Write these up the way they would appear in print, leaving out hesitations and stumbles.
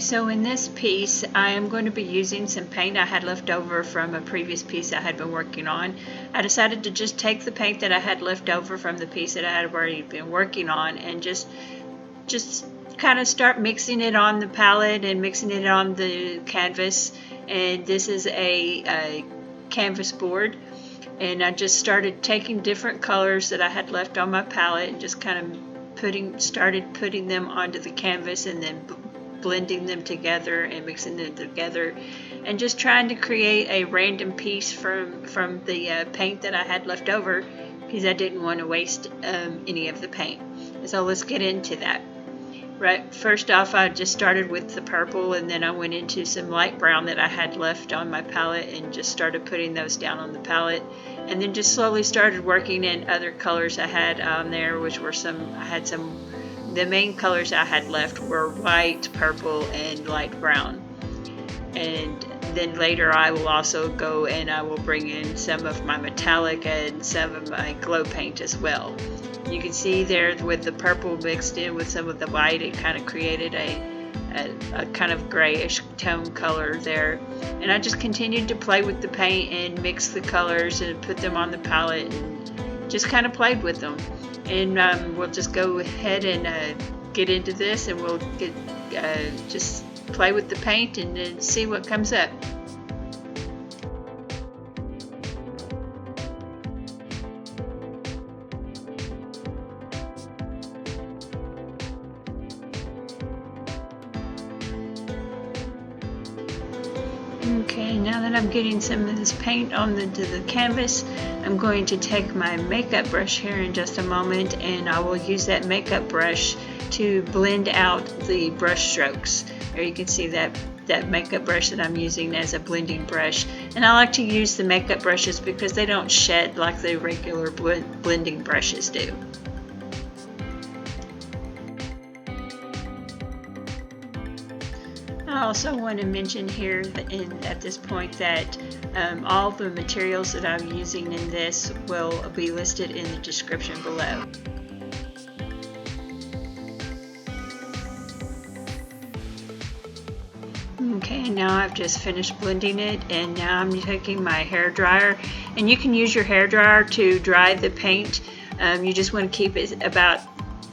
So in this piece, I am going to be using some paint I had left over from a previous piece I had been working on. I decided to just take the paint that I had left over from the piece that I had already been working on and just kind of start mixing it on the palette and mixing it on the canvas. And this is a canvas board, and I just started taking different colors that I had left on my palette and just kind of started putting them onto the canvas and then blending them together and mixing them together and just trying to create a random piece from the paint that I had left over, because I didn't want to waste any of the paint. So let's get into that. Right, first off, I just started with the purple, and then I went into some light brown that I had left on my palette and just started putting those down on the palette, and then just slowly started working in other colors I had on there, which were the main colors I had left were white, purple, and light brown. And then later I will also go and I will bring in some of my metallic and some of my glow paint as well. You can see there with the purple mixed in with some of the white, it kind of created a kind of grayish tone color there. And I just continued to play with the paint and mix the colors and put them on the palette and just kind of played with them. And we'll just go ahead and get into this, and we'll just play with the paint and see what comes up. Okay, now that I'm getting some of this paint onto the canvas, I'm going to take my makeup brush here in just a moment, and I will use that makeup brush to blend out the brush strokes. There you can see that makeup brush that I'm using as a blending brush. And I like to use the makeup brushes because they don't shed like the regular blending brushes do. I also want to mention here at this point that all the materials that I'm using in this will be listed in the description below. Okay, now I've just finished blending it, and now I'm taking my hair dryer, and you can use your hair dryer to dry the paint. You just want to keep it about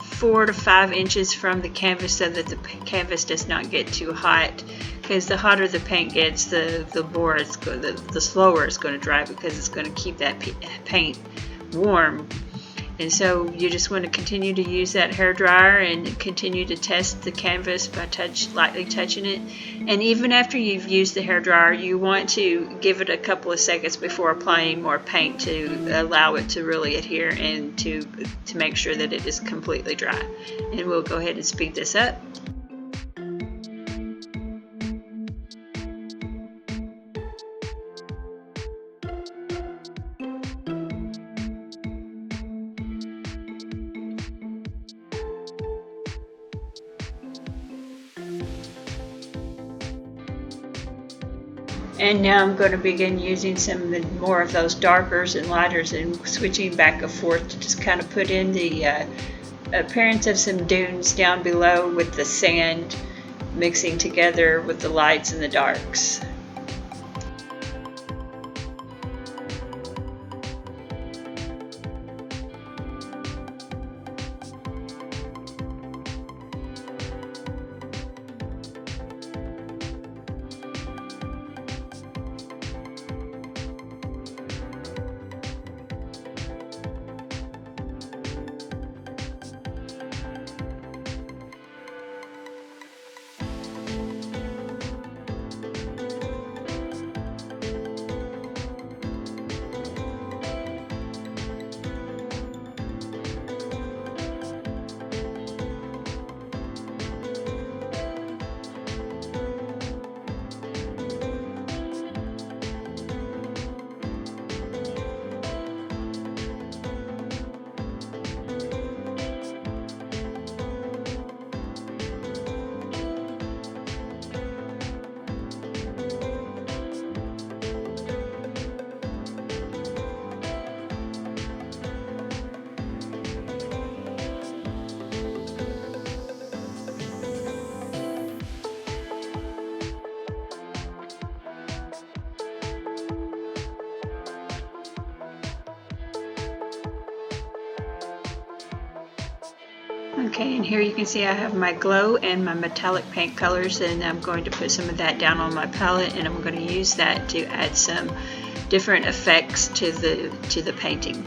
4 to 5 inches from the canvas so that the canvas does not get too hot, because the hotter the paint gets, the slower it's going to dry, because it's going to keep that paint warm. And so you just want to continue to use that hair dryer and continue to test the canvas by lightly touching it. And even after you've used the hair dryer, you want to give it a couple of seconds before applying more paint to allow it to really adhere and to make sure that it is completely dry. And we'll go ahead and speed this up. And now I'm going to begin using some more of those darkers and lighters and switching back and forth to just kind of put in the appearance of some dunes down below with the sand mixing together with the lights and the darks. Okay, and here you can see I have my glow and my metallic paint colors, and I'm going to put some of that down on my palette, and I'm going to use that to add some different effects to the painting.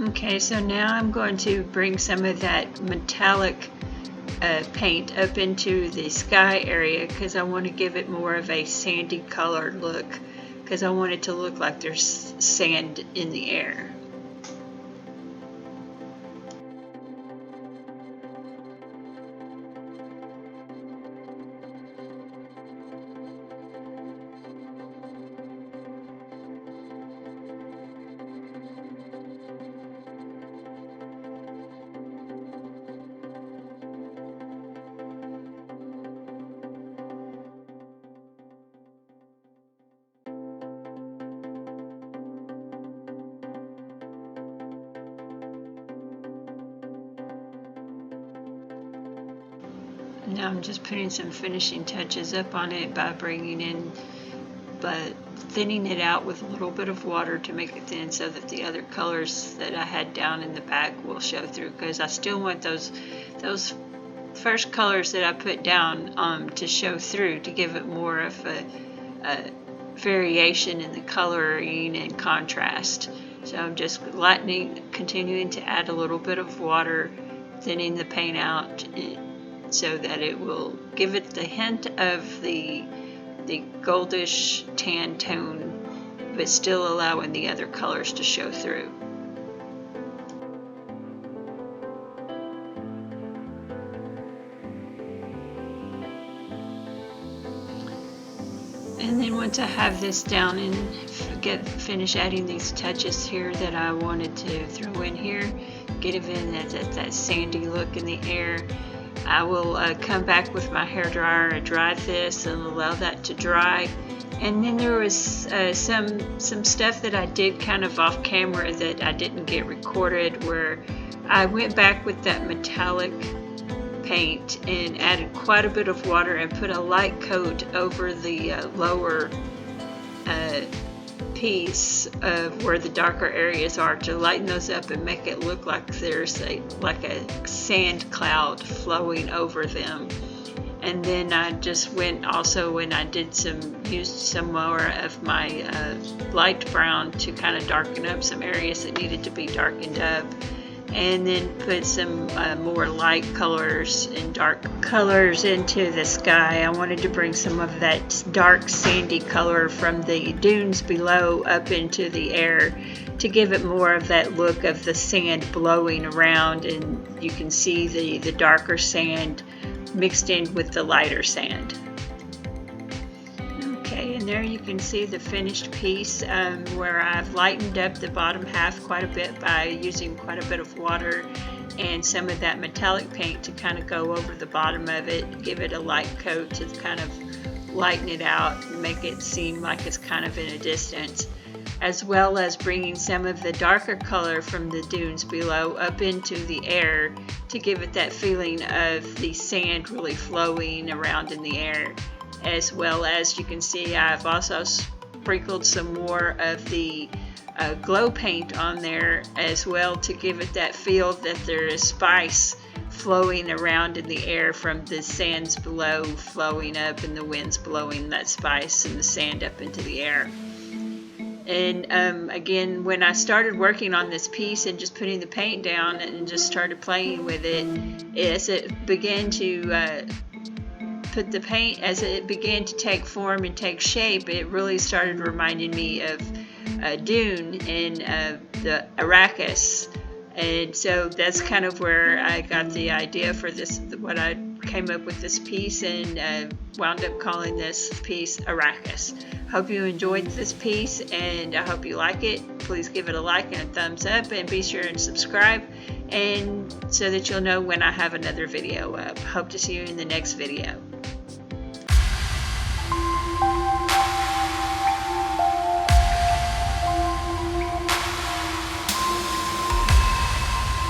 Okay, so now I'm going to bring some of that metallic paint up into the sky area because I want to give it more of a sandy colored look, because I want it to look like there's sand in the air. Now I'm just putting some finishing touches up on it by bringing in, but thinning it out with a little bit of water to make it thin so that the other colors that I had down in the back will show through, because I still want those first colors that I put down to show through, to give it more of a variation in the coloring and contrast. So I'm just continuing to add a little bit of water, thinning the paint out, so that it will give it the hint of the goldish tan tone, but still allowing the other colors to show through. And then once I have this down and finish adding these touches here that I wanted to throw in here, giving that sandy look in the air, I will come back with my hairdryer and dry this and allow that to dry. And then there was some stuff that I did kind of off camera that I didn't get recorded, where I went back with that metallic paint and added quite a bit of water and put a light coat over the lower piece of where the darker areas are, to lighten those up and make it look like there's like a sand cloud flowing over them. And then I just went also, when I did used some more of my light brown to kind of darken up some areas that needed to be darkened up, and then put some more light colors and dark colors into the sky. I wanted to bring some of that dark sandy color from the dunes below up into the air to give it more of that look of the sand blowing around, and you can see the darker sand mixed in with the lighter sand. Okay, and there you can see the finished piece where I've lightened up the bottom half quite a bit by using quite a bit of water and some of that metallic paint to kind of go over the bottom of it, give it a light coat to kind of lighten it out and make it seem like it's kind of in a distance, as well as bringing some of the darker color from the dunes below up into the air to give it that feeling of the sand really flowing around in the air. As well as you can see, I've also sprinkled some more of the glow paint on there as well to give it that feel that there is spice flowing around in the air from the sands below flowing up and the winds blowing that spice and the sand up into the air. And again, when I started working on this piece and just putting the paint down and just started playing with it, as it began to put the paint, as it began to take form and take shape, it really started reminding me of Dune and the Arrakis. And so that's kind of where I got the idea for this, what I came up with this piece, and wound up calling this piece Arrakis. Hope you enjoyed this piece, and I hope you like it. Please give it a like and a thumbs up, and be sure and subscribe, and so that you'll know when I have another video up. Hope to see you in the next video.